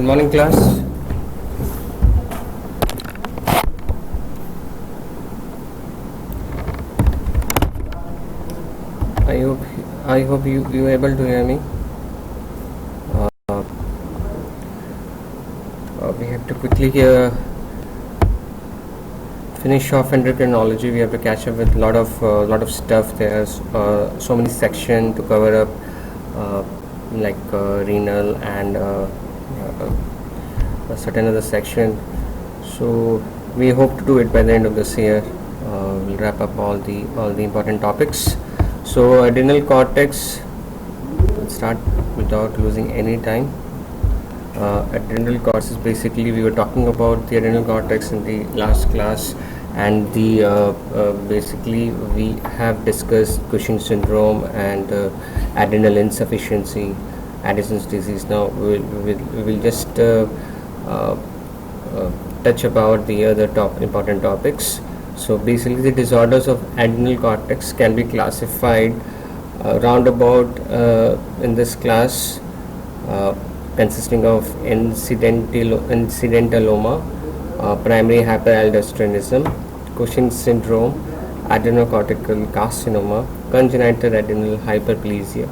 morning, class. I hope you are able to hear me. We have to quickly finish off endocrinology. We have to catch up with lot of stuff. There's so many sections to cover up, like renal and a certain other section. So we hope to do it by the end of this year. We'll wrap up all the important topics. So adrenal cortex. We'll start without losing any time. Adrenal cortex is basically, we were talking about the adrenal cortex in the last class, and the basically we have discussed Cushing syndrome and adrenal insufficiency, Addison's disease. Now we'll just touch about the other important topics. So basically the disorders of adrenal cortex can be classified roundabout in this class, consisting of incidentaloma, primary hyperaldosteronism, Cushing syndrome, adrenocortical carcinoma, congenital adrenal hyperplasia,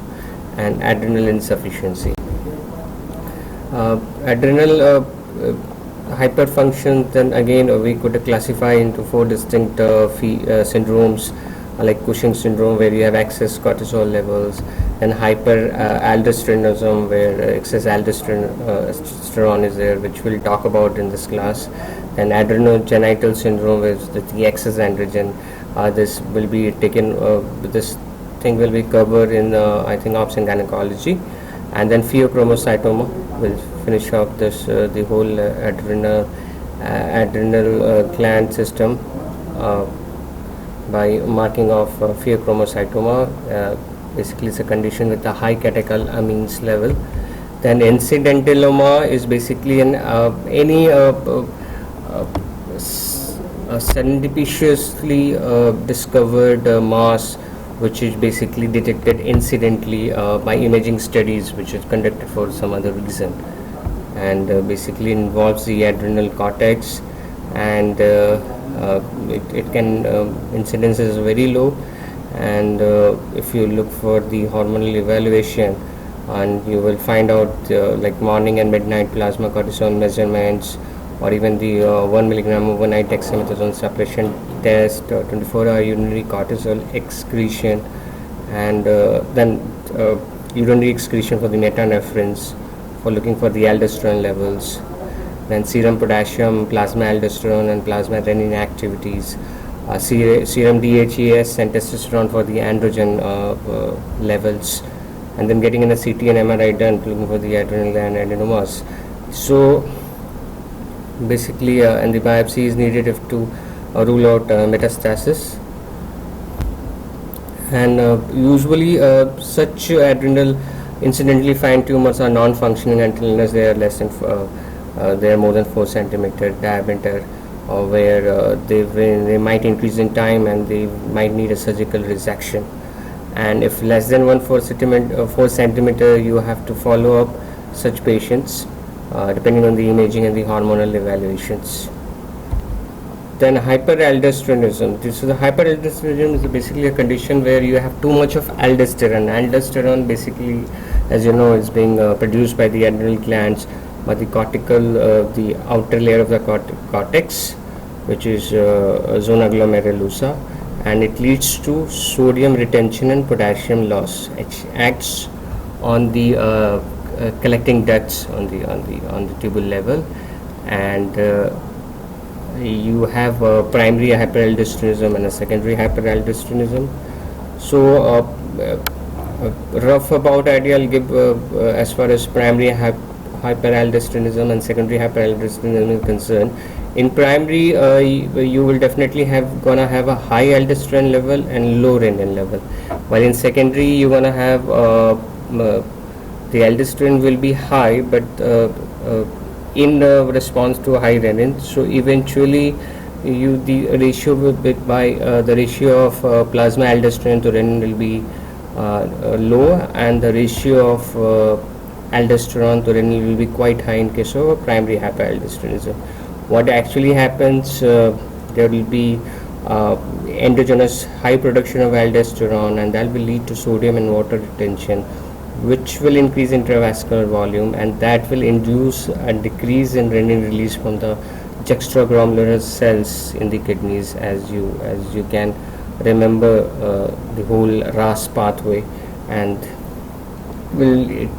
and adrenal insufficiency. Adrenal hyperfunction, then again we could classify into four distinct syndromes, like Cushing syndrome, where you have excess cortisol levels, and hyperaldosteronism, where excess aldosterone is there, which we'll talk about in this class, and adrenogenital syndrome, with the excess androgen. This will be taken, this thing will be covered in I think obs and gynecology, and then pheochromocytoma will finish off this the whole adrenal gland system by marking of pheochromocytoma. Basically it's a condition with a high catecholamines level. Then incidentaloma is basically any serendipitously discovered mass, which is basically detected incidentally by imaging studies which is conducted for some other reason, and basically involves the adrenal cortex, and it can incidence is very low. And if you look for the hormonal evaluation, and you will find out like morning and midnight plasma cortisol measurements, or even the 1 milligram overnight dexamethasone suppression test, 24-hour urinary cortisol excretion, and then urinary excretion for the metanephrines, for looking for the aldosterone levels, then serum potassium, plasma aldosterone, and plasma renin activities, serum DHEAS and testosterone for the androgen levels, and then getting in a CT and MRI done looking for the adrenal gland adenomas. So basically, and the biopsy is needed if to rule out metastasis. And usually such adrenal incidentally find tumors are non-functioning until they are less than they are more than 4 centimeter diameter, or where they might increase in time and they might need a surgical resection. And if less than 4 centimeter, you have to follow up such patients depending on the imaging and the hormonal evaluations. Then hyperaldosteronism. This is hyperaldosteronism is basically a condition where you have too much of aldosterone. Aldosterone basically, as you know, is being produced by the adrenal glands, by the cortical, the outer layer of the cortex, which is zona glomerulosa, and it leads to sodium retention and potassium loss. It acts on the collecting ducts on the tubule level, and you have a primary hyperaldosteronism and a secondary hyperaldosteronism. So rough about idea I'll give as far as primary hyperaldosteronism and secondary hyperaldosteronism is concerned. In primary, you will definitely gonna have a high aldosterone level and low renin level, while in secondary you're gonna have the aldosterone will be high, but in response to high renin. So eventually the ratio will be the ratio of plasma aldosterone to renin will be low, and the ratio of aldosterone to renin will be quite high in case of primary hyperaldosteronism. What actually happens, there will be endogenous high production of aldosterone, and that will lead to sodium and water retention, which will increase intravascular volume, and that will induce a decrease in renin release from the juxtaglomerular cells in the kidneys. As you can remember, the whole RAS pathway, and it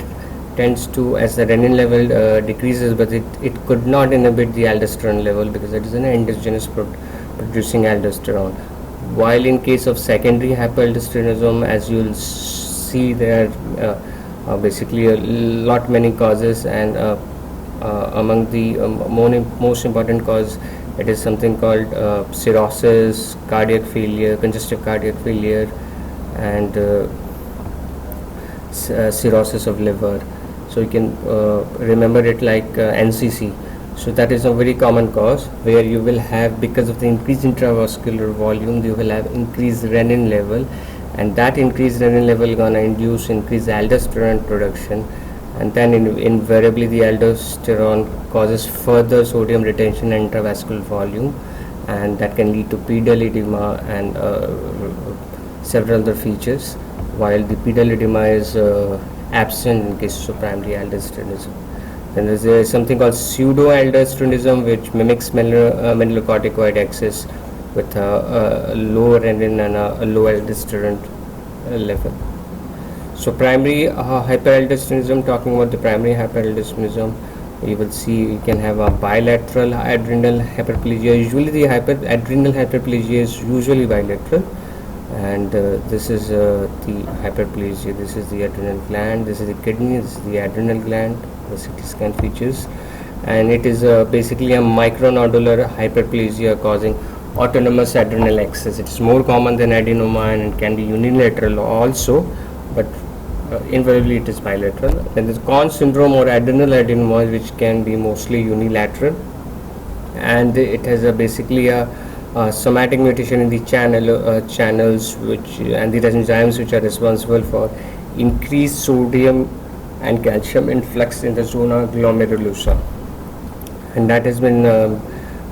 tends to, as the renin level decreases, but it could not inhibit the aldosterone level because it is an endogenous producing aldosterone. While in case of secondary hyperaldosteronism, as you will see, there are basically a lot many causes, and among the most important cause, it is something called cirrhosis, cardiac failure, congestive cardiac failure, and cirrhosis of liver. So you can remember it like NCC. So that is a very common cause where you will have, because of the increased intravascular volume, you will have increased renin level, and that increased renin level gonna induce increased aldosterone production, and then invariably the aldosterone causes further sodium retention and intravascular volume, and that can lead to pedal edema and several other features, while the pedal edema is absent in cases of primary aldosteronism. Then there is something called pseudo-aldosteronism, which mimics mineralocorticoid excess with a low renin and a low aldosterone level. So primary hyperaldosteronism, talking about the primary hyperaldosteronism, you will see you can have a bilateral adrenal hyperplasia. Usually the adrenal hyperplasia is usually bilateral, and this is the hyperplasia. This is the adrenal gland, this is the kidney, this is the adrenal gland, the CT scan features, and it is basically a micronodular hyperplasia causing autonomous adrenal excess. It is more common than adenoma, and it can be unilateral also, but invariably it is bilateral. Then there is Conn syndrome or adrenal adenoma, which can be mostly unilateral, and it has basically a somatic mutation in the channels which and the enzymes which are responsible for increased sodium and calcium influx in the zona glomerulosa, and that has been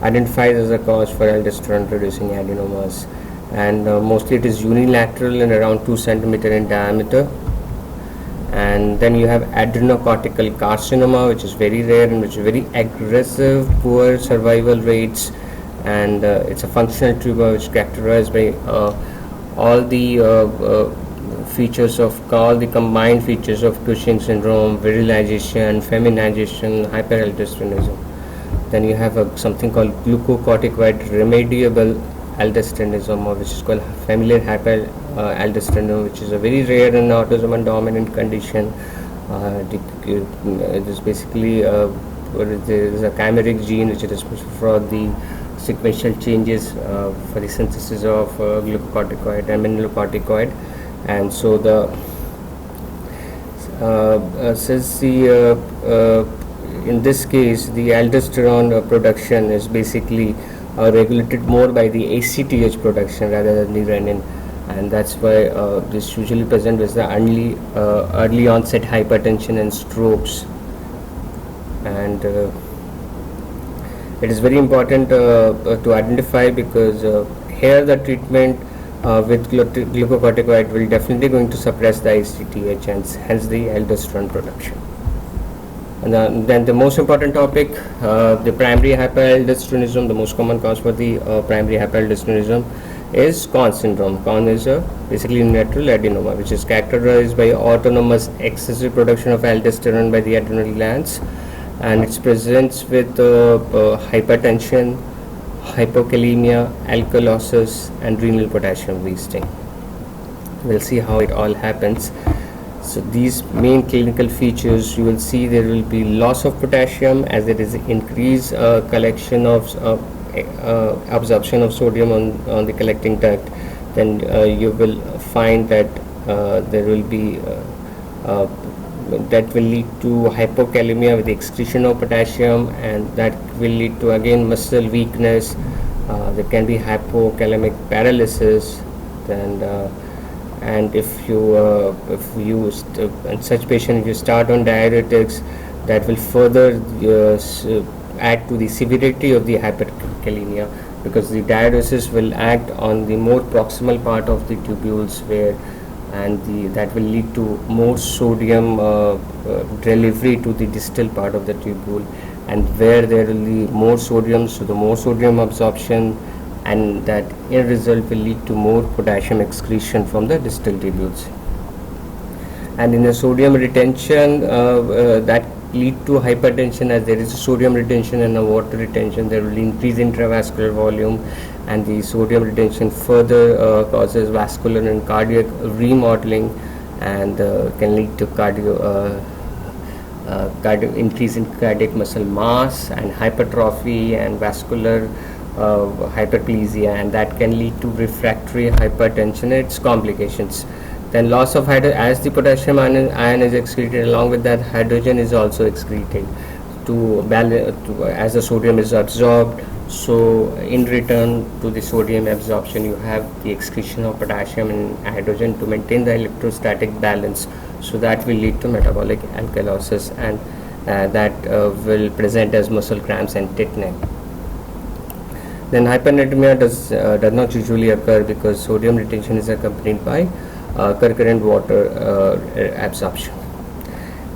identified as a cause for aldosterone producing adenomas, and mostly it is unilateral and around 2 centimeter in diameter. And then you have adrenocortical carcinoma, which is very rare and which is very aggressive, poor survival rates, and it's a functional tumor which is characterized by all the features of all the combined features of Cushing syndrome, virilization, feminization, hyperaldosteronism. Then you have something called glucocorticoid remediable aldosteronism, which is called familial hyperaldosteronism, which is a very rare and autosomal dominant condition. It is basically there is a chimeric gene which is responsible for the sequential changes for the synthesis of glucocorticoid and mineralocorticoid, and so since in this case the aldosterone production is basically regulated more by the ACTH production rather than the renin, and that's why this usually present with the early onset hypertension and strokes. And it is very important to identify, because here the treatment with glucocorticoid will definitely going to suppress the ACTH and hence the aldosterone production. And then the most important topic, the primary hyperaldosteronism, the most common cause for the primary hyperaldosteronism is Conn syndrome. Conn is basically unilateral adenoma, which is characterized by autonomous excessive production of aldosterone by the adrenal glands, and it presents with hypertension, hypokalemia, alkalosis, and renal potassium wasting. We'll see how it all happens. So these main clinical features, you will see there will be loss of potassium as there is increased collection of absorption of sodium on the collecting duct. Then you will find that there will be that will lead to hypokalemia with the excretion of potassium, and that will lead to again muscle weakness. There can be hypokalemic paralysis, and if you in such patient, if you start on diuretics, that will further add to the severity of the hyperkalemia, because the diuresis will act on the more proximal part of the tubules, where that will lead to more sodium delivery to the distal part of the tubule, and where there will be more sodium, so the more sodium absorption, and that in result will lead to more potassium excretion from the distal tubules. And in the sodium retention, that lead to hypertension, as there is a sodium retention and a water retention. There will increase intravascular volume, and the sodium retention further causes vascular and cardiac remodeling, and can lead to increase in cardiac muscle mass and hypertrophy and vascular hyperplasia, and that can lead to refractory hypertension and its complications. Then loss of hydrogen, as the potassium ion is excreted, along with that hydrogen is also excreted to balance as the sodium is absorbed. So in return to the sodium absorption, you have the excretion of potassium and hydrogen to maintain the electrostatic balance. So that will lead to metabolic alkalosis, and that will present as muscle cramps and tetany. Then hypernatremia does not usually occur, because sodium retention is accompanied by concurrent water absorption.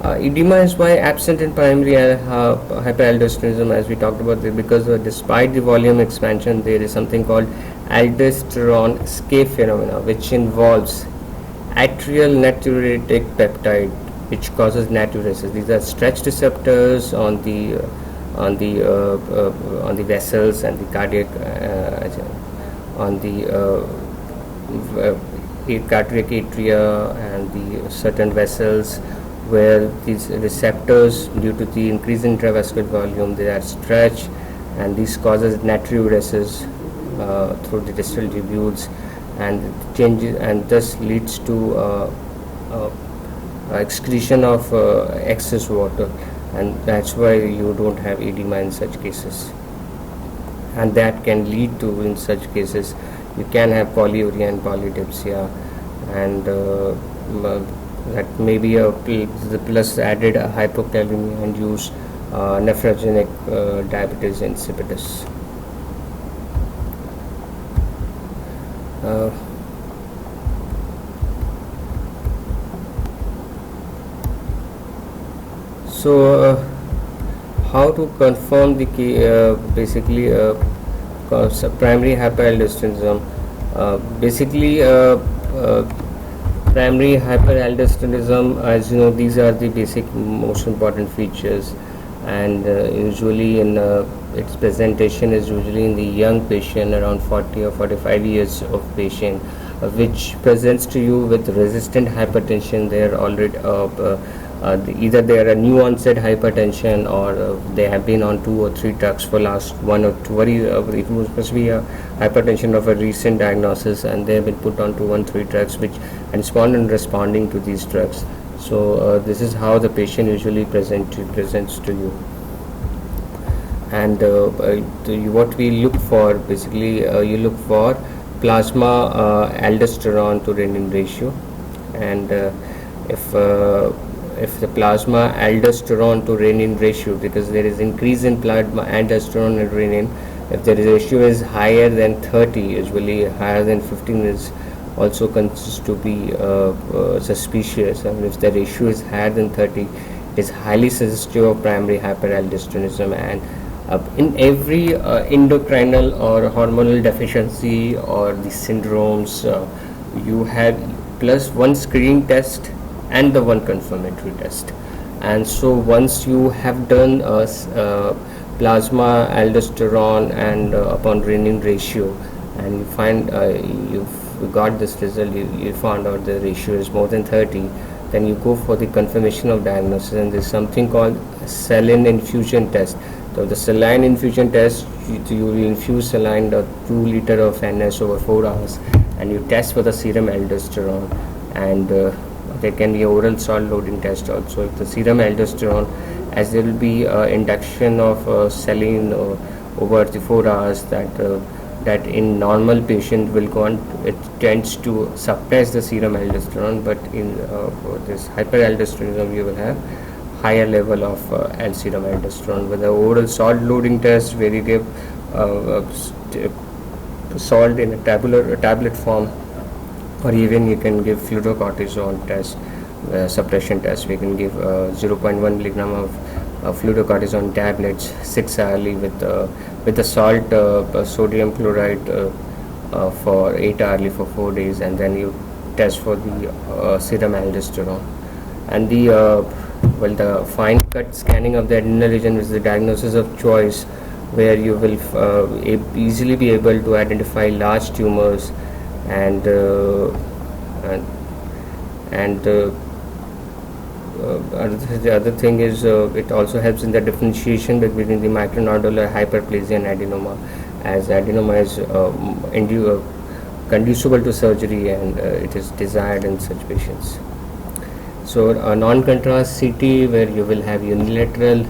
Edema is why absent in primary hyperaldosteronism, as we talked about, because despite the volume expansion, there is something called aldosterone escape phenomena, which involves atrial natriuretic peptide, which causes natriuresis. These are stretch receptors on the vessels and the cardiac on the cardiac atria and the certain vessels, where these receptors, due to the increase in intravascular volume, they are stretched, and this causes natriuresis through the distal tubules, and changes, and thus leads to excretion of excess water, and that's why you don't have edema in such cases. And that can lead to, in such cases, you can have polyuria and polydipsia, and that may be the plus added hypokalemia induced nephrogenic diabetes insipidus. So how to confirm the basically primary hyperaldosteronism? Primary hyperaldosteronism, as you know, these are the basic most important features, and usually in its presentation is usually in the young patient, around 40 or 45 years of patient, which presents to you with resistant hypertension. They are already either they are a new onset hypertension, or they have been on 2 or 3 drugs for last 1 or 2 it must be a hypertension of a recent diagnosis, and they have been put on 2 and 3 drugs, which and responding to these drugs. So this is how the patient usually presents to you. And what we look for, basically you look for plasma aldosterone to renin ratio, and if the plasma aldosterone to renin ratio, because there is increase in plasma aldosterone and renin, if the ratio is higher than 30, usually higher than 15 is also considers to be suspicious, and if the ratio is higher than 30, it is highly suggestive of primary hyperaldosteronism. And in every endocrinal or hormonal deficiency or the syndromes, you have plus one screening test and the one confirmatory test. And so once you have done plasma aldosterone and upon renin ratio, and you find you've got this result, you found out the ratio is more than 30, then you go for the confirmation of diagnosis, and there's something called saline infusion test. So the saline infusion test, you will infuse saline 2 liter of NS over 4 hours, and you test for the serum aldosterone, and there can be oral salt loading test also. If the serum aldosterone, as there will be induction of saline over the 4 hours, that that in normal patient will go on, it tends to suppress the serum aldosterone, but in for this hyperaldosteronism you will have higher level of serum aldosterone. With the oral salt loading test, where you give salt in a tablet form, or even you can give fluorocortisone test, suppression test. We can give 0.1 milligram of fluorocortisone tablets 6 hourly with the salt sodium chloride for 8 hourly for 4 days, and then you test for the serum aldosterone. And the fine cut scanning of the adrenal region is the diagnosis of choice, where you will easily be able to identify large tumors, and the other thing is it also helps in the differentiation between the micronodular hyperplasia and adenoma, as adenoma is conducible to surgery, and it is desired in such patients. So a non-contrast CT, where you will have unilateral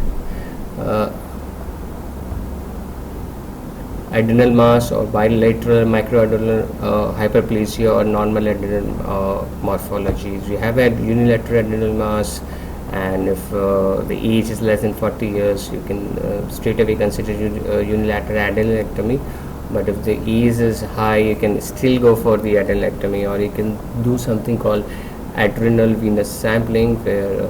adrenal mass or bilateral microadrenal hyperplasia or normal adrenal morphologies. You have a unilateral adrenal mass, and if the age is less than 40 years, you can straight away consider unilateral adenectomy. But if the age is high, you can still go for the adenectomy, or you can do something called adrenal venous sampling, where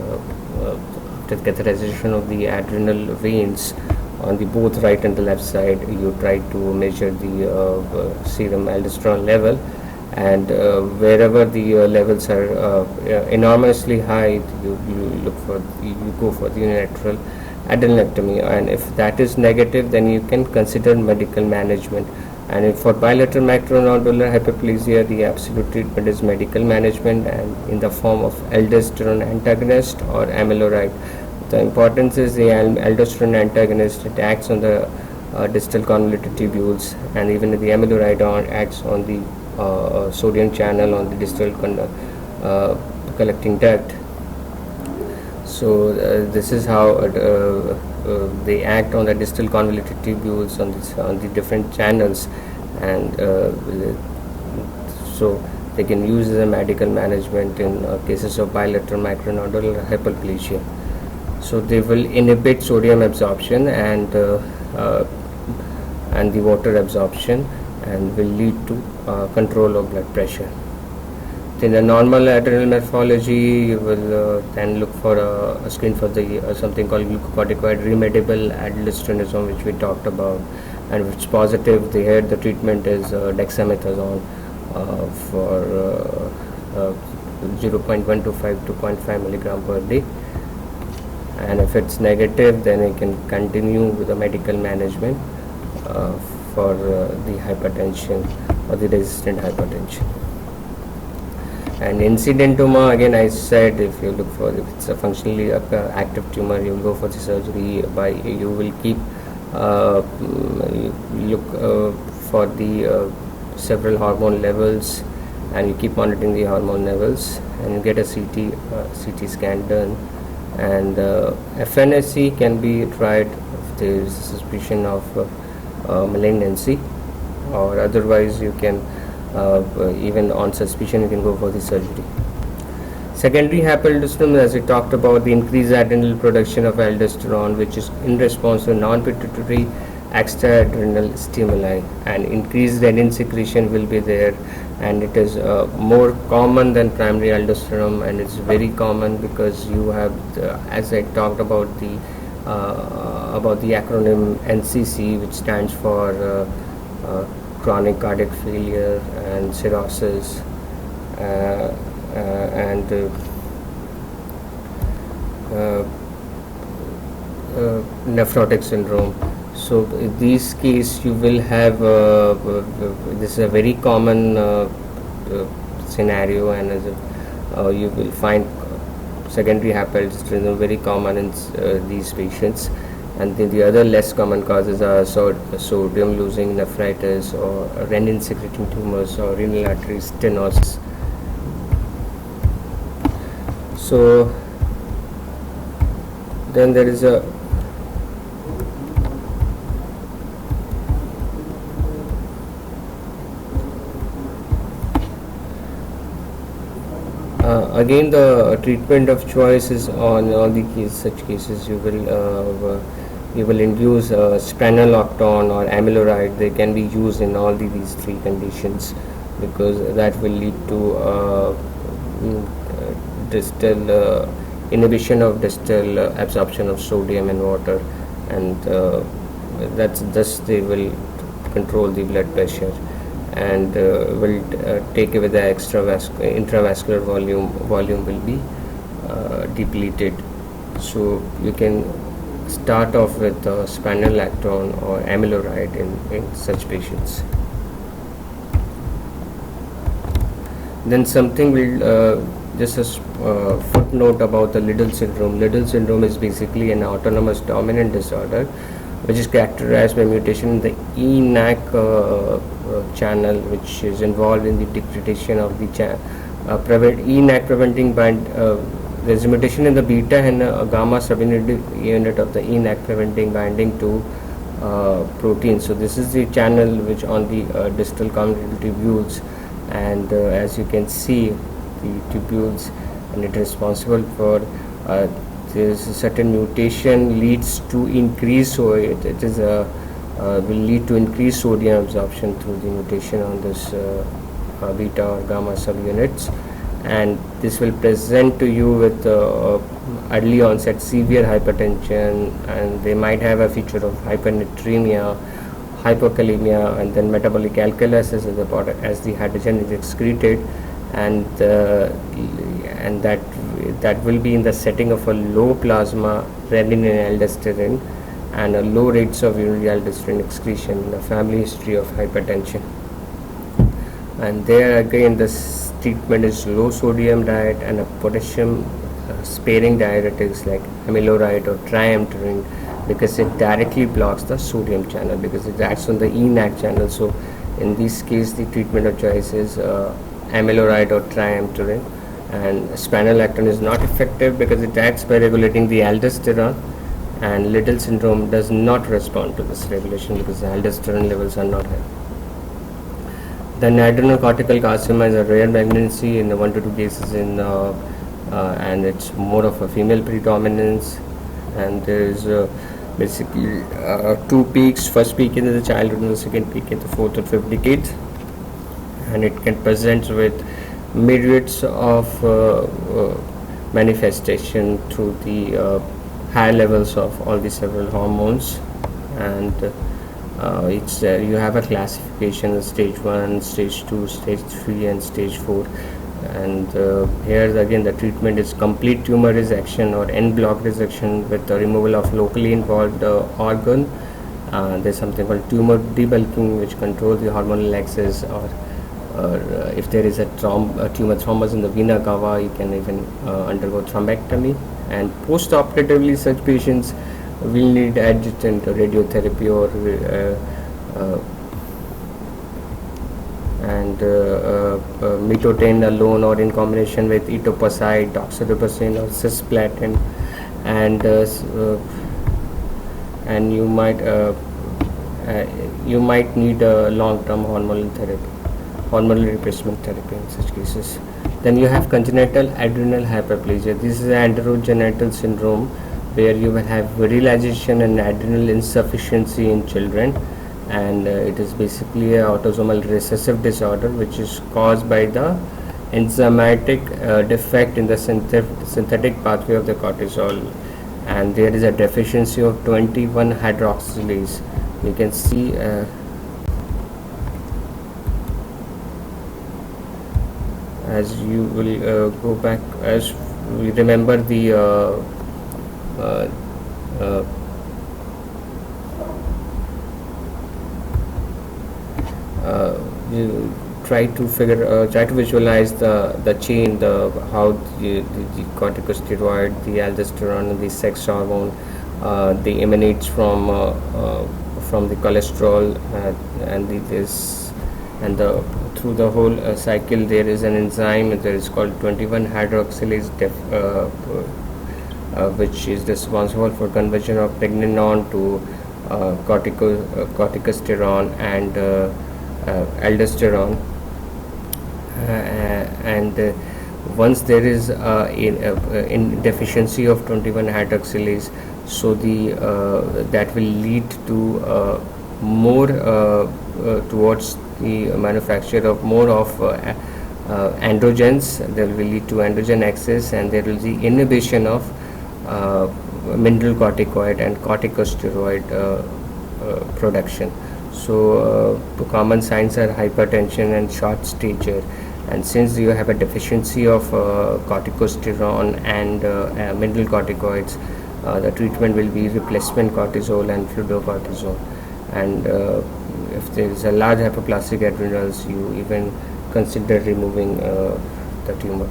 after catheterization of the adrenal veins on the both right and the left side, you try to measure the serum aldosterone level, and wherever the levels are enormously high, you go for the unilateral adenectomy. And if that is negative, then you can consider medical management. And if for bilateral micronodular hyperplasia, the absolute treatment is medical management, and in the form of aldosterone antagonist or amiloride. The importance is the aldosterone antagonist, it acts on the distal convoluted tubules, and even the amiloride acts on the sodium channel on the distal collecting duct. So this is how they act on the distal convoluted tubules on the different channels, and so they can use as a medical management in cases of bilateral micronodular hyperplasia. So they will inhibit sodium absorption and the water absorption, and will lead to control of blood pressure. In the normal adrenal morphology, you will then look for a screen for the something called glucocorticoid remediable aldosteronism, which we talked about, and which is positive. Here the treatment is dexamethasone for 0.125 to 0.5 milligram per day. And if it's negative, then you can continue with the medical management for the hypertension or the resistant hypertension. And incidentoma, again I said, if you look for, if it's a functionally active tumor, you will go for the surgery. You will keep look for the several hormone levels, and you keep monitoring the hormone levels, and you get a CT scan done. And FNSC can be tried if there is suspicion of malignancy, or otherwise you can even on suspicion you can go for the surgery. Secondary hyperaldosteronism, as we talked about, the increased adrenal production of aldosterone, which is in response to non-pituitary extra-adrenal stimuli, and increased renin secretion will be there, and it is more common than primary aldosterone, and it's very common because you have as I talked about the acronym NCC, which stands for chronic cardiac failure and cirrhosis and nephrotic syndrome. So in these cases you will have this is a very common scenario, and as you will find secondary hyperaldosteronism very common in these patients. And then the other less common causes are sodium losing nephritis, or renin secreting tumors, or renal artery stenosis. So then there is a Again, the treatment of choice is on all the such cases. You will induce spironolactone or amiloride. They can be used in all these three conditions, because that will lead to distal inhibition of distal absorption of sodium in water, and that's thus they will control the blood pressure, and will take away the intravascular volume will be depleted. So you can start off with spironolactone or amiloride in such patients. Then something will just a footnote about the Liddle syndrome. Liddle syndrome is basically an autonomous dominant disorder which is characterized by mutation in the ENaC channel, which is involved in the degradation of the ENaC preventing bind. There's a mutation in the beta and gamma subunit of the ENaC preventing binding to protein. So this is the channel which on the distal convoluted tubules, and as you can see the tubules, and it is responsible for there's a certain mutation leads to increase, so it is will lead to increased sodium absorption through the mutation on this beta or gamma subunits, and this will present to you with early onset severe hypertension, and they might have a feature of hypernatremia, hypokalemia, and then metabolic alkalosis as the hydrogen is excreted, and that will be in the setting of a low plasma renin and aldosterone and a low rates of urinary aldosterone excretion in a family history of hypertension. And there again this treatment is low sodium diet and a potassium sparing diuretics like amiloride or triamterene, because it directly blocks the sodium channel, because it acts on the ENaC channel. So in this case the treatment of choice is amiloride or triamterene, and spironolactone is not effective because it acts by regulating the aldosterone, and Liddle syndrome does not respond to this regulation because the aldosterone levels are not high. Then adrenocortical carcinoma is a rare malignancy in 1 to 2 cases in and it's more of a female predominance, and there is basically 2 peaks. First peak in the childhood and the second peak in the 4th or 5th decade, and it can present with myriads of manifestation through the high levels of all the several hormones, and it's you have a classification of stage 1, stage 2, stage 3 and stage 4, and here again the treatment is complete tumor resection or en bloc resection with the removal of locally involved organ. There's something called tumor debulking which controls the hormonal axis, or if there is a tumor thrombus in the vena cava, you can even undergo thrombectomy, and post-operatively such patients will need adjuvant radiotherapy or metotane alone or in combination with etoposide, doxorubicin or cisplatin, and you might need a long-term hormonal replacement therapy in such cases. Then you have congenital adrenal hyperplasia. This is an androgenital syndrome where you will have virilization and adrenal insufficiency in children, and it is basically a autosomal recessive disorder which is caused by the enzymatic defect in the synthetic pathway of the cortisol, and there is a deficiency of 21 hydroxylase. You can see as you will go back, as we remember the you try to visualize the chain, how the corticosteroid, the aldosterone and the sex hormone they emanates from the cholesterol, through the whole cycle there is an enzyme that is called 21 hydroxylase which is responsible for conversion of pregnenolone to corticosterone and aldosterone, and once there is in deficiency of 21 hydroxylase, so the that will lead to more towards the manufacture of more of androgens. There will lead to androgen excess, and there will be inhibition of mineral corticoid and corticosteroid production. So common signs are hypertension and short stature, and since you have a deficiency of corticosterone and mineral corticoids, the treatment will be replacement cortisol and fludrocortisone. And if there is a large hypoplastic adrenals, you even consider removing the tumor.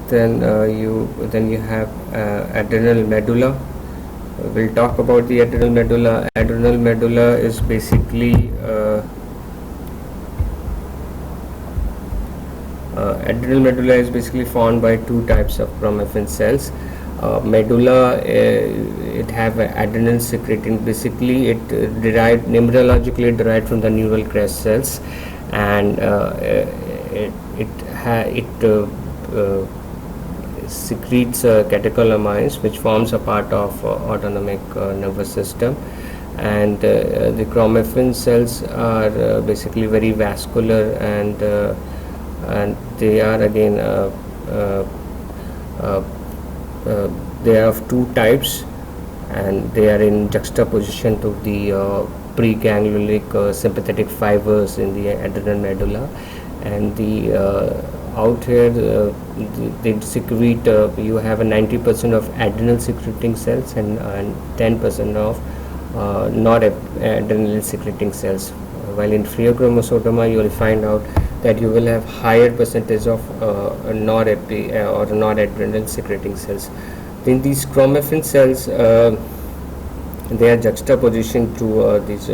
Then you have adrenal medulla. We'll talk about the adrenal medulla. Adrenal medulla is basically formed by two types of chromaffin cells. Medulla, it have adrenal secreting. Basically, it numerologically derived from the neural crest cells, and it secretes catecholamines, which forms a part of autonomic nervous system. And the chromaffin cells are basically very vascular, and they are again they are of two types, and they are in juxtaposition to the preganglionic sympathetic fibers in the adrenal medulla. And the out here they secrete, you have a 90% of adrenal secreting cells and 10% of non-adrenal secreting cells, while in pheochromocytoma you will find out that you will have higher percentage of non-adrenal secreting cells. Then these chromaffin cells, they are juxtaposition to these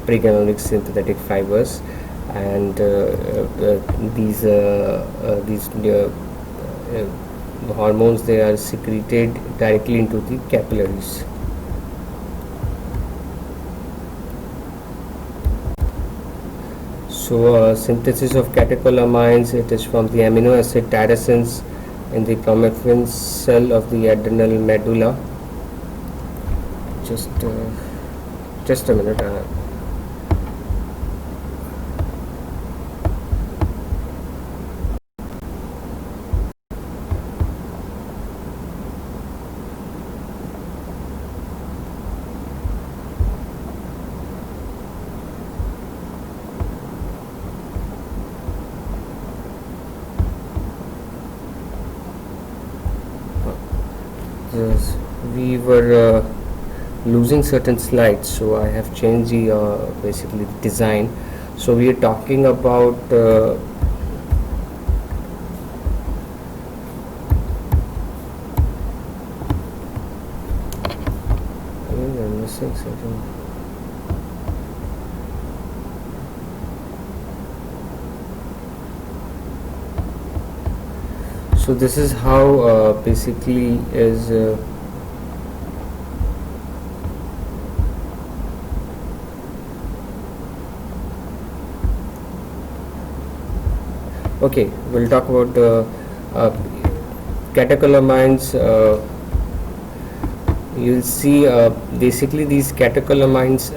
preganglionic sympathetic fibers, and these hormones, they are secreted directly into the capillaries. So synthesis of catecholamines, it is from the amino acid tyrosines in the chromaffin cell of the adrenal medulla. Just a minute. We were losing certain slides, so I have changed the basically the design. So we are talking about I'm missing something. So this is how basically is okay, we'll talk about catecholamines. You'll see basically these catecholamines,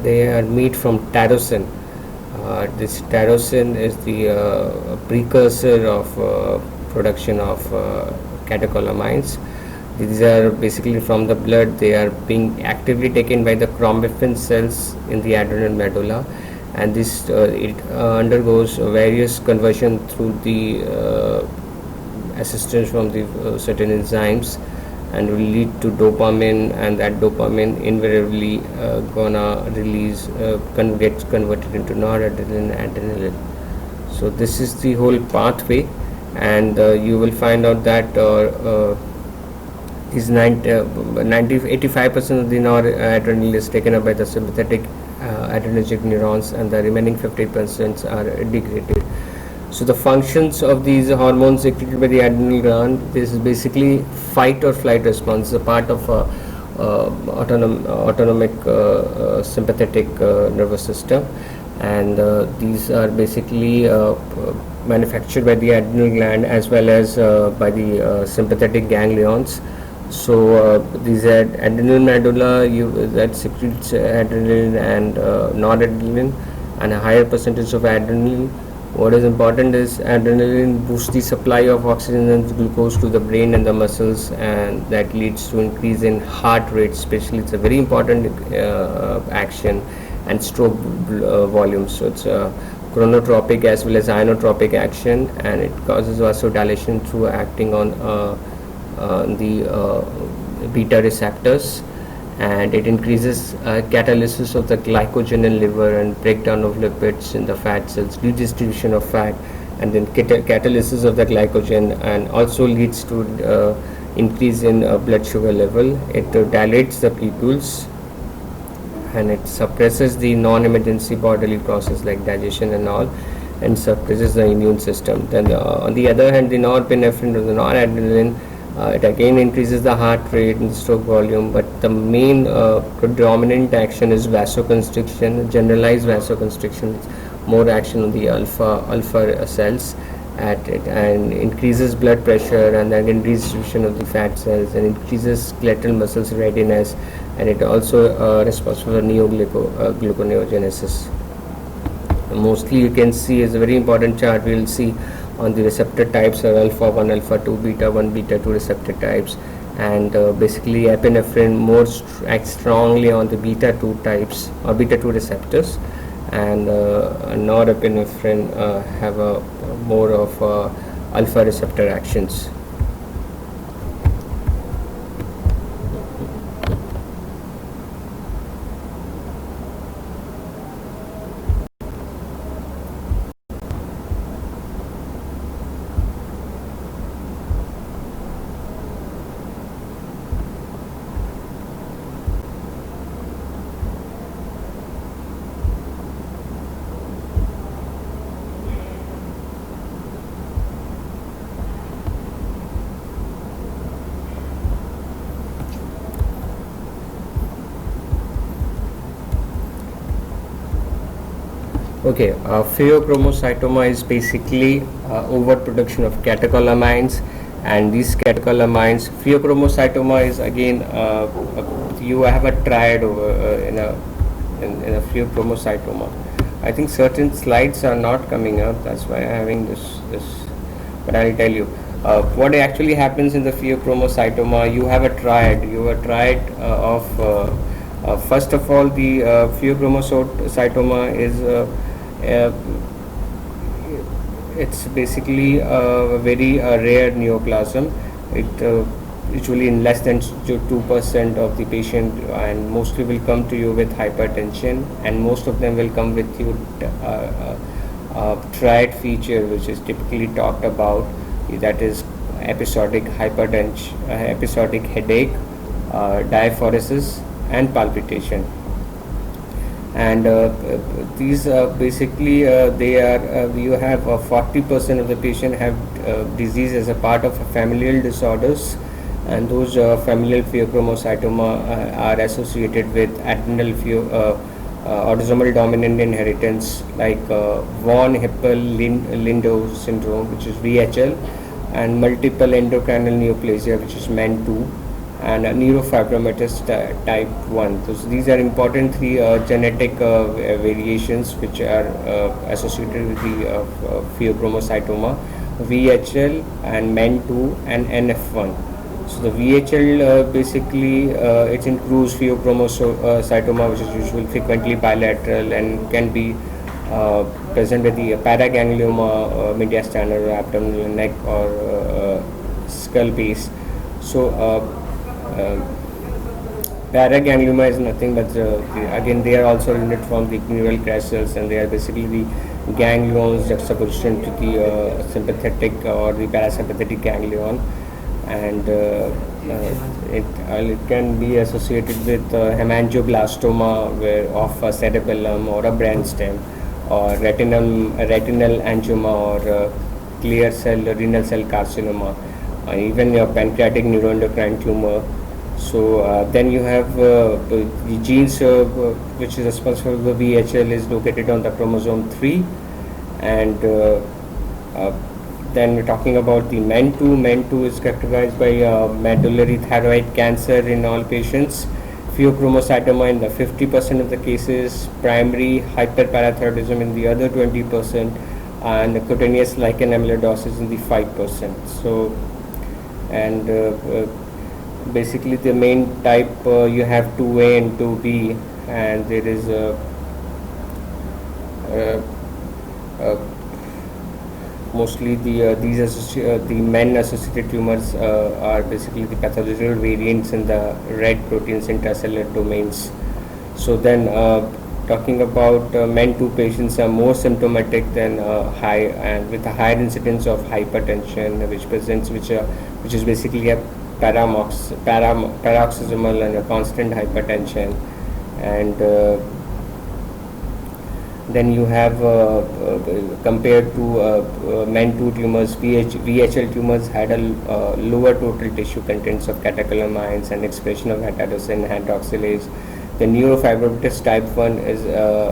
they are made from tyrosine. This tyrosine is the precursor of production of catecholamines. These are basically from the blood. They are being actively taken by the chromaffin cells in the adrenal medulla, and this it undergoes various conversion through the assistance from the certain enzymes, and will lead to dopamine, and that dopamine invariably gonna release gets converted into noradrenaline and adrenaline. So this is the whole pathway, and you will find out that is 85% of the noradrenaline is taken up by the sympathetic adrenergic neurons, and the remaining 50% are degraded. So the functions of these hormones secreted by the adrenal gland, this is basically fight or flight response, a part of autonomic sympathetic nervous system, and these are basically manufactured by the adrenal gland as well as by the sympathetic ganglions. So these are adrenal medulla that secretes adrenaline and noradrenaline, and a higher percentage of adrenaline. What is important is adrenaline boosts the supply of oxygen and glucose to the brain and the muscles, and that leads to increase in heart rate. Especially, it's a very important action, and stroke volume. So it's a chronotropic as well as inotropic action, and it causes vasodilation through acting on the beta receptors, and it increases catalysis of the glycogen in liver and breakdown of lipids in the fat cells, redistribution of fat, and then catalysis of the glycogen, and also leads to increase in blood sugar level. It dilates the pupils, and it suppresses the non-emergency bodily process like digestion and all, and suppresses the immune system. Then on the other hand, the norepinephrine or the noradrenaline, it again increases the heart rate and the stroke volume, but the main predominant action is vasoconstriction, generalized vasoconstriction. It's more action on the alpha cells at it, and increases blood pressure, and then redistribution of the fat cells, and increases skeletal muscles readiness, and it also responsible for gluconeogenesis. Mostly you can see is a very important chart. We will see on the receptor types are alpha 1, alpha 2, beta 1, beta 2 receptor types, and basically epinephrine acts strongly on the beta 2 types or beta 2 receptors, and norepinephrine have a more of alpha receptor actions. Okay, pheochromocytoma is basically overproduction of catecholamines, and these catecholamines, pheochromocytoma is again you have a triad over in a pheochromocytoma. I think certain slides are not coming up, that's why I'm having this, but I'll tell you. What actually happens in the pheochromocytoma, you have a triad. Of first of all, the pheochromocytoma is it's basically a very rare neoplasm. It usually in less than 2% of the patient, and mostly will come to you with hypertension, and most of them will come with you triad feature, which is typically talked about, that is episodic hypertension, episodic headache, diaphoresis, and palpitation. And these basically they are you have 40% of the patient have disease as a part of familial disorders, and those familial pheochromocytoma are associated with adrenal autosomal dominant inheritance like von Hippel-Lindau syndrome, which is VHL, and multiple endocrinal neoplasia, which is MEN2, and neurofibromatous type 1. So these are important three genetic variations which are associated with the pheochromocytoma: VHL and MEN2 and NF1. So the VHL basically it includes pheochromocytoma, which is usually frequently bilateral and can be present with the paraganglioma, mediastinal or abdominal neck or skull base. So paraganglioma is nothing but again they are also related from the neural crystals, and they are basically the ganglions juxtaposition to the sympathetic or the parasympathetic ganglion, and it can be associated with hemangioblastoma of a cerebellum or a brainstem, or retinal angioma, or clear cell renal cell carcinoma, even your pancreatic neuroendocrine tumor. So then you have the genes which is responsible for VHL is located on the chromosome 3, and uh, then we're talking about the MEN2. MEN2 is characterized by medullary thyroid cancer in all patients, pheochromocytoma in the 50% of the cases, primary hyperparathyroidism in the other 20%, and the cutaneous lichen amyloidosis in the 5%. So, and basically the main type you have 2A and 2B, and there is mostly the men associated tumors are basically the pathological variants in the red proteins intracellular domains. So then talking about MEN2 patients are more symptomatic than high and with a higher incidence of hypertension, which is basically a paroxysmal and a constant hypertension. And then you have compared to MEN2 tumors, VHL tumors had a lower total tissue contents of catecholamines and expression of heptadocin hydroxylase. The neurofibromatosis type 1 is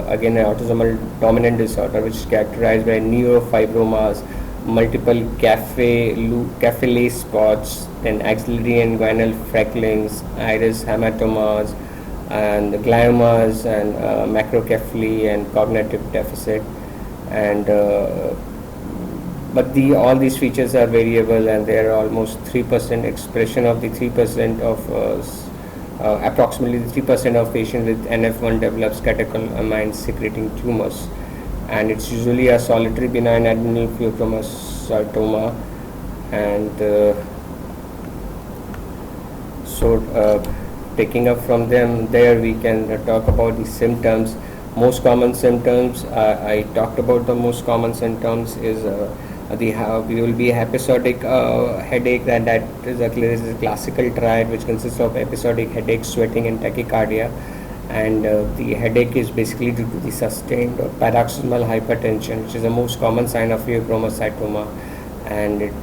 again an autosomal dominant disorder which is characterized by neurofibromas, multiple cafe spots, then axillary and guinal frecklings, iris hematomas, and gliomas, and macrocephaly and cognitive deficit. And but all these features are variable, and there are almost 3% expression of the 3% of approximately 3% of patients with NF1 develops catecholamine secreting tumors, and it's usually a solitary benign adrenal pheochromocytoma. And taking up from there we can talk about the symptoms. Most common symptoms, I talked about the most common symptoms is we will be episodic headache, that is a classical triad which consists of episodic headache, sweating and tachycardia. And the headache is basically due to the sustained paroxysmal hypertension, which is the most common sign of pheochromocytoma. And it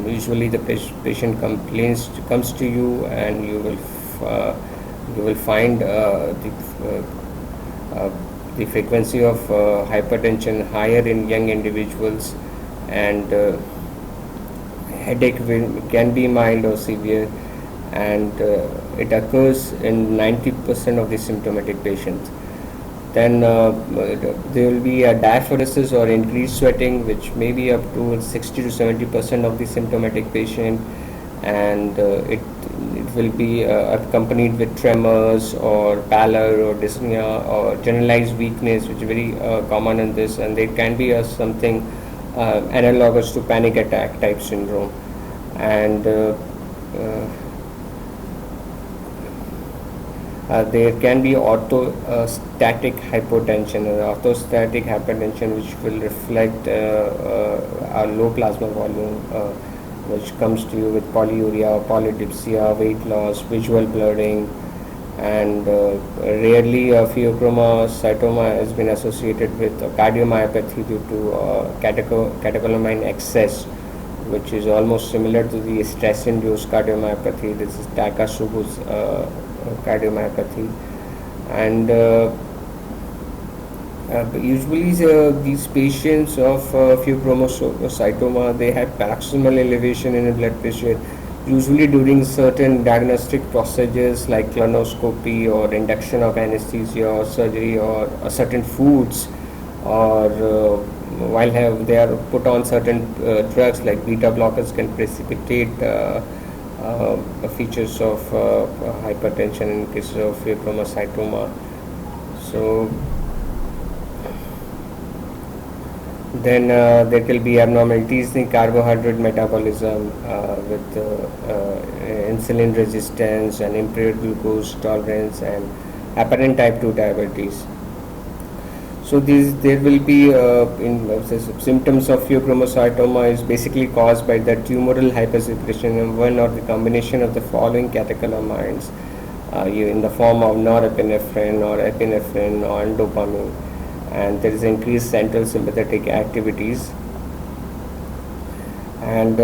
usually the patient comes to you, and you will find the frequency of hypertension higher in young individuals, and headache can be mild or severe, and it occurs in 90% of the symptomatic patients. Then there will be a diaphoresis or increased sweating, which may be up to 60 to 70% of the symptomatic patient, and it will be accompanied with tremors or pallor or dyspnea or generalized weakness, which is very common in this, and there can be something analogous to panic attack type syndrome. And there can be orthostatic hypotension, orthostatic hypertension, which will reflect a low plasma volume, which comes to you with polyuria or polydipsia, weight loss, visual blurring. And rarely pheochromocytoma has been associated with cardiomyopathy due to catecholamine excess, which is almost similar to the stress-induced cardiomyopathy. This is Takasubu's cardiomyopathy. And usually these patients of pheochromocytoma, they have paroxysmal elevation in the blood pressure, usually during certain diagnostic procedures like colonoscopy or induction of anesthesia or surgery or certain foods, or while they are put on certain drugs like beta blockers can precipitate features of hypertension in cases of pheochromocytoma. So then there will be abnormalities in carbohydrate metabolism with insulin resistance and impaired glucose tolerance and apparent type 2 diabetes. So there will be symptoms of pheochromocytoma is basically caused by the tumoral hypersecretion of one or the combination of the following catecholamines in the form of norepinephrine or epinephrine or dopamine, and there is increased central sympathetic activities. And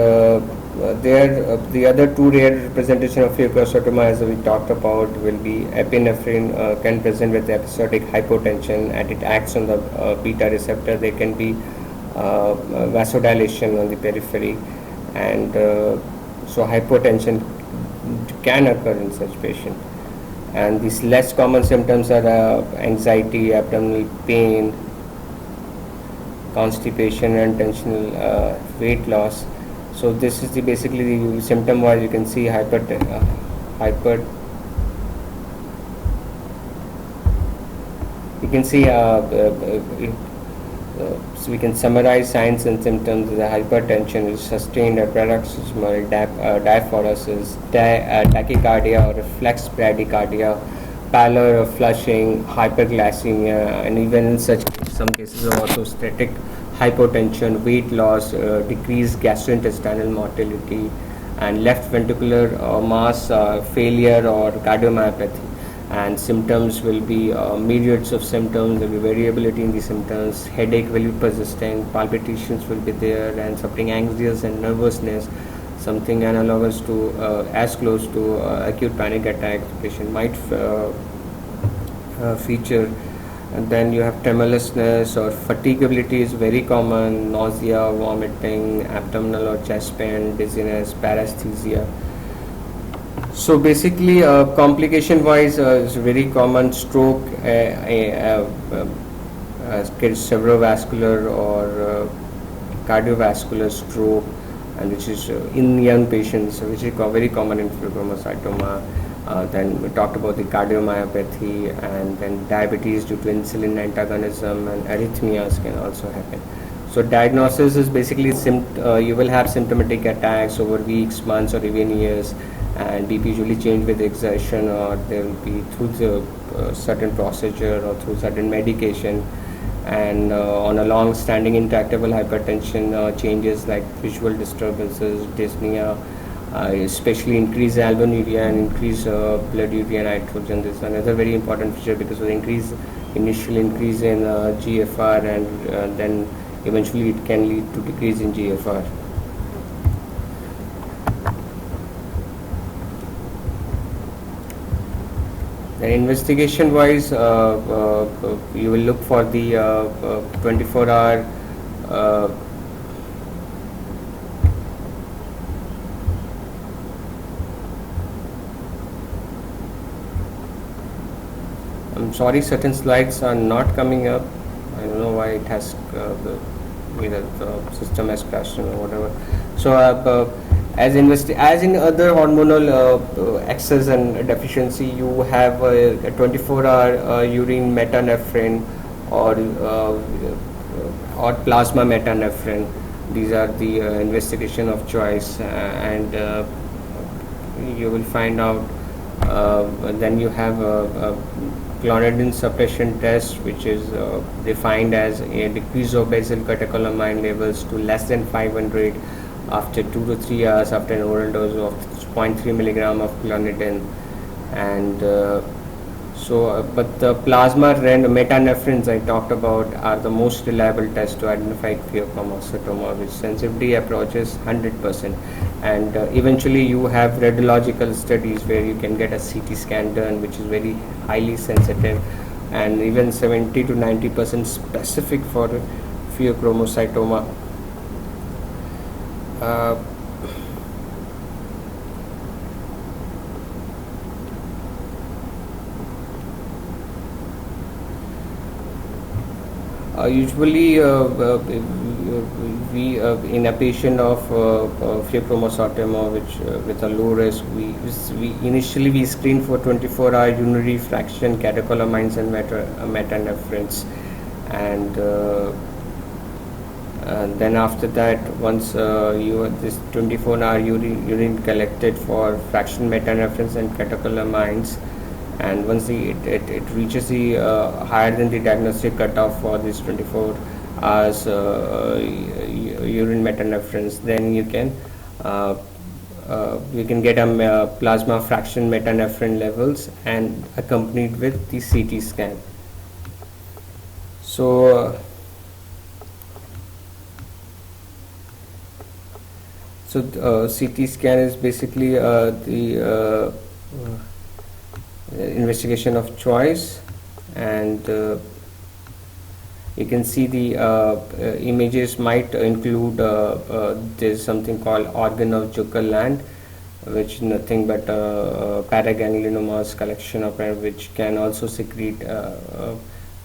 the other two rare representation of pheochromocytoma, as we talked about, will be epinephrine can present with episodic hypotension, and it acts on the beta receptor. There can be vasodilation on the periphery, and so hypotension can occur in such patients. And these less common symptoms are anxiety, abdominal pain, constipation, and tensional weight loss. So this is the basically the symptom wise you can see hyper you can see so we can summarize signs and symptoms. The hypertension is sustained paroxysmal diaphoresis, tachycardia or reflex bradycardia, pallor or flushing, hyperglycemia, and even in some cases of orthostatic hypotension, weight loss, decreased gastrointestinal motility, and left ventricular mass failure or cardiomyopathy. And symptoms will be myriads of symptoms. There will be variability in the symptoms. Headache will be persistent, palpitations will be there, and something anxious and nervousness, something analogous to as close to acute panic attack the patient might feature. And then you have tremulousness or fatigability is very common, nausea, vomiting, abdominal or chest pain, dizziness, paresthesia. So basically, complication wise, is very common stroke, cerebrovascular or cardiovascular stroke, and which is in young patients, which is very common in pheochromocytoma. Then we talked about the cardiomyopathy, and then diabetes due to insulin antagonism, and arrhythmias can also happen. So diagnosis is basically you will have symptomatic attacks over weeks, months, or even years, and BP usually change with exertion, or there will be through the certain procedure or through certain medication. And on a long-standing intractable hypertension, changes like visual disturbances, dyspnea, especially increased albuminuria and increased blood urea nitrogen. This is another very important feature because of the initial increase in GFR, and then eventually it can lead to decrease in GFR. Then investigation wise, you will look for the 24-hour I'm sorry, certain slides are not coming up. I don't know why it has either the system has crashed or whatever. So as in other hormonal excess and deficiency, you have a 24-hour urine metanephrine or plasma metanephrine. These are the investigation of choice, and you will find out. Then you have a clonidine suppression test, which is defined as a decrease of basal catecholamine levels to less than 500 after 2 to 3 hours after an oral dose of 0.3 milligram of clonidine. And but the plasma metanephrin I talked about are the most reliable test to identify pheochromocytoma, which sensitivity approaches 100%. And eventually you have radiological studies where you can get a CT scan done, which is very highly sensitive and even 70 to 90% specific for pheochromocytoma. Usually we in a patient of pheochromocytoma with a low risk, we initially screen for 24-hour urinary fraction catecholamines and metanephrines, and then after that, once you have this 24-hour urine collected for fraction metanephrines and catecholamines, and once it reaches the higher than the diagnostic cutoff for this 24 hours urine metanephrines, then you can get a plasma fraction metanephrine levels and accompanied with the CT scan. So So CT scan is basically the investigation of choice, and you can see the images might include there's something called organ of Jucker-Land, which is nothing but paragangliomas collection of which can also secrete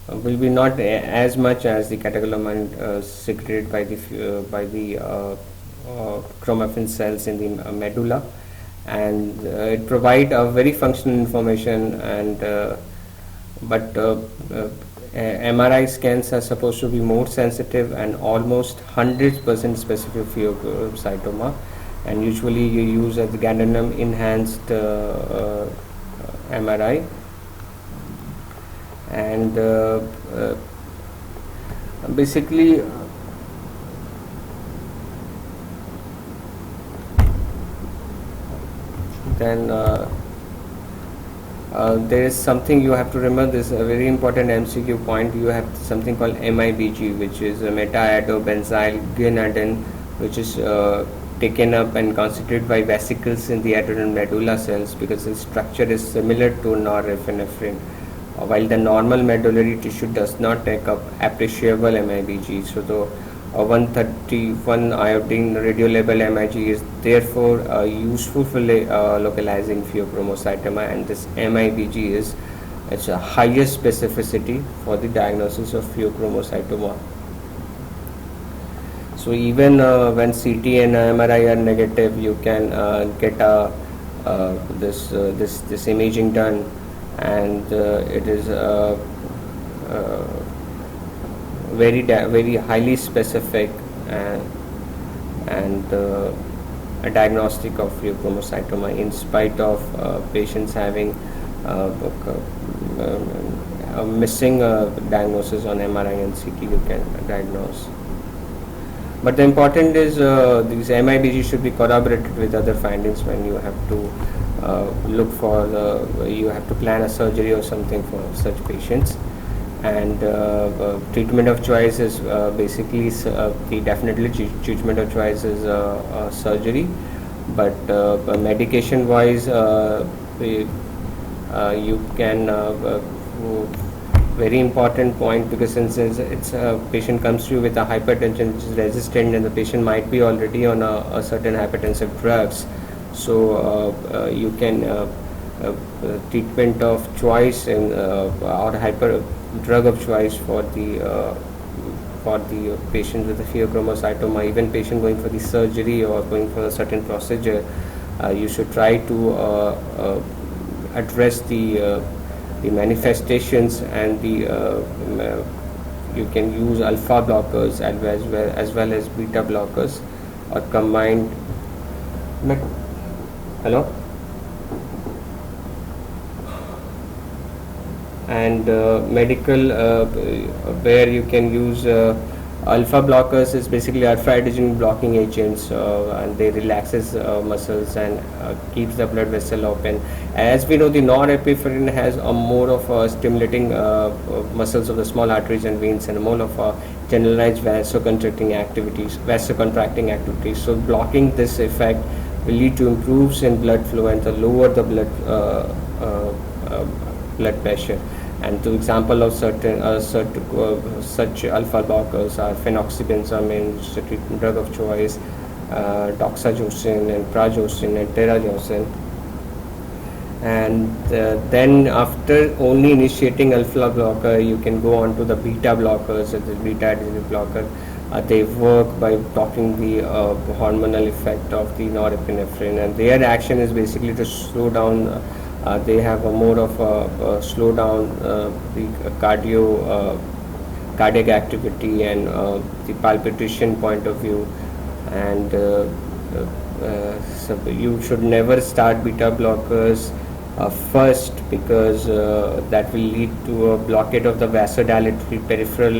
will be not as much as the catecholamine secreted by the chromaffin cells in the medulla, and it provide a very functional information, and but MRI scans are supposed to be more sensitive and almost 100% specific pheochromocytoma, and usually you use a gadolinium enhanced MRI, and basically then there is something you have to remember. This is a very important MCQ point. You have something called MIBG, which is meta-iodobenzyl guanidine, which is taken up and constituted by vesicles in the adrenal medulla cells, because the structure is similar to norepinephrine, while the normal medullary tissue does not take up appreciable MIBG. So the 131 iodine radiolabel MIG is therefore useful for localizing pheochromocytoma, and this MIBG is its a highest specificity for the diagnosis of pheochromocytoma. So even when CT and MRI are negative, you can get this imaging done, and it is very highly specific and a diagnostic of pheochromocytoma, in spite of patients having a missing diagnosis on MRI and CT. You can diagnose. But the important is these MIBG should be corroborated with other findings when you have to look for you have to plan a surgery or something for such patients. And treatment of choice is basically the definitely treatment of choice is surgery, but medication wise you can very important point, because since it's a patient comes to you with a hypertension which is resistant, and the patient might be already on a certain hypertensive drugs, so you can treatment of choice and or drug of choice for the patient with the pheochromocytoma, even patient going for the surgery or going for a certain procedure, you should try to address the manifestations, and you can use alpha blockers as well as beta blockers, or combined. Hello. And medical where you can use alpha blockers is basically alpha adrenergic blocking agents, and they relaxes muscles and keeps the blood vessel open. As we know, the norepinephrine has a more of stimulating muscles of the small arteries and veins, and more of generalized vasoconstricting activities. So blocking this effect will lead to improves in blood flow and to lower the blood pressure. And to example of certain such alpha blockers are phenoxybenzamine, which is a treatment drug of choice, doxazocin and prazosin and terazosin. And then after only initiating alpha blocker, you can go on to the beta blockers, such as beta adrenergic blocker. They work by blocking the hormonal effect of the norepinephrine, and their action is basically to slow down. They have a more of a slow down the cardiac activity and the palpitation point of view, and so you should never start beta blockers first, because that will lead to a blockade of the vasodilatory peripheral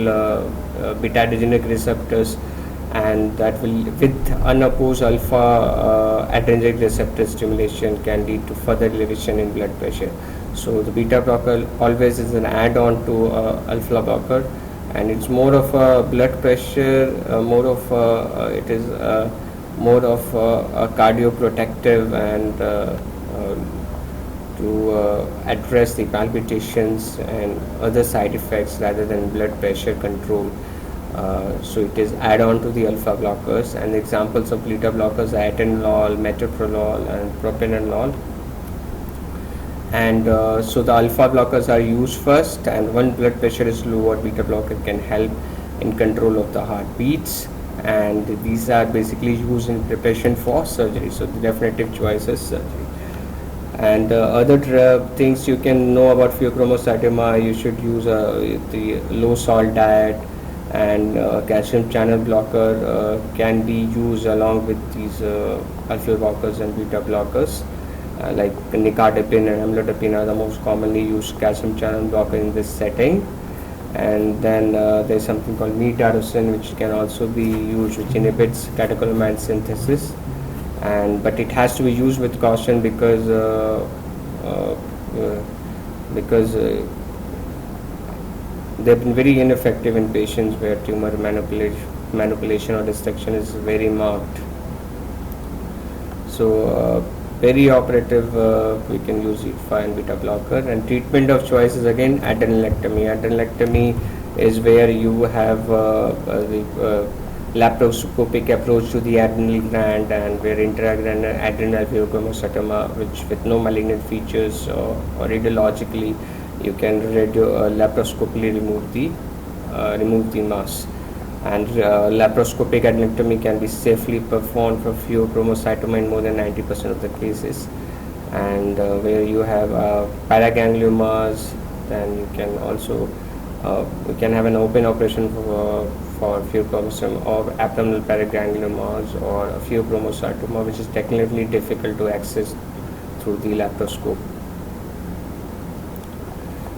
beta adrenergic receptors, and that will, with unopposed alpha adrenergic receptor stimulation, can lead to further elevation in blood pressure. So the beta blocker always is an add-on to alpha blocker, and it's more of a blood pressure, more of it is more of a cardioprotective and to address the palpitations and other side effects rather than blood pressure control. So it is add-on to the alpha blockers, and examples of beta blockers are atenolol, metoprolol, and propranolol. And so the alpha blockers are used first, and when blood pressure is low, beta blocker can help in control of the heartbeats, and these are basically used in preparation for surgery. So the definitive choice is surgery. And other things you can know about pheochromocytoma: you should use the low salt diet, and calcium channel blocker can be used along with these alpha blockers and beta blockers. Like nicardipine and amlodipine are the most commonly used calcium channel blocker in this setting. And then there's something called metadosine, which can also be used, which inhibits catecholamine synthesis, and but it has to be used with caution because they've been very ineffective in patients where tumor manipulation or dissection is very marked. So perioperative, we can use alpha and beta blocker, and treatment of choice is again adrenalectomy. Adrenalectomy is where you have the laparoscopic approach to the adrenal gland, and where adrenal pheochromocytoma, which with no malignant features or radiologically, you can laparoscopically remove the mass. And laparoscopic adrenalectomy can be safely performed for pheochromocytoma in more than 90% of the cases. And where you have paragangliomas, then you can also you can have an open operation for pheochromocytoma or abdominal paragangliomas or a pheochromocytoma, which is technically difficult to access through the laparoscope.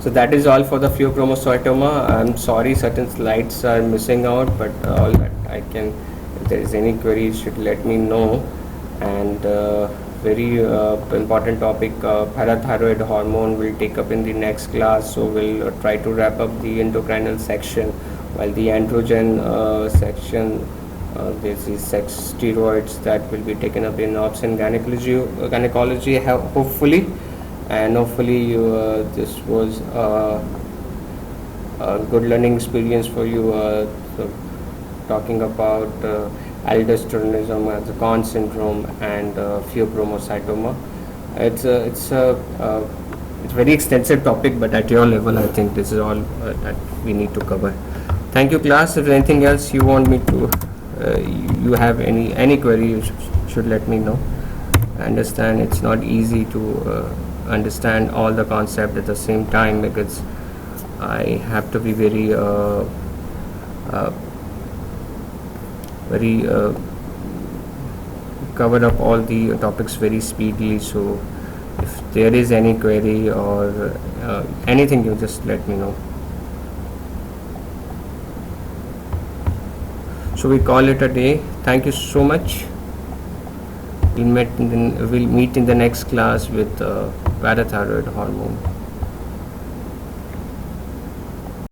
So that is all for the pheochromocytoma. I'm sorry, certain slides are missing out, but all that I can, if there is any query, you should let me know. And very important topic, parathyroid hormone, will take up in the next class. So we'll try to wrap up the endocrinal section, while the androgen section, there's the sex steroids that will be taken up in obs and gynecology, hopefully. And hopefully you this was a good learning experience for you. So talking about aldosteronism, the Conn syndrome, and pheochromocytoma. It's very extensive topic, but at your level, I think this is all that we need to cover. Thank you, class. If anything else you want me to, you have any query, you should let me know. I understand it's not easy to understand all the concept at the same time, because I have to be very cover up all the topics very speedily. So if there is any query or anything, you just let me know. So we call it a day. Thank you so much. We'll meet in the next class with parathyroid hormone.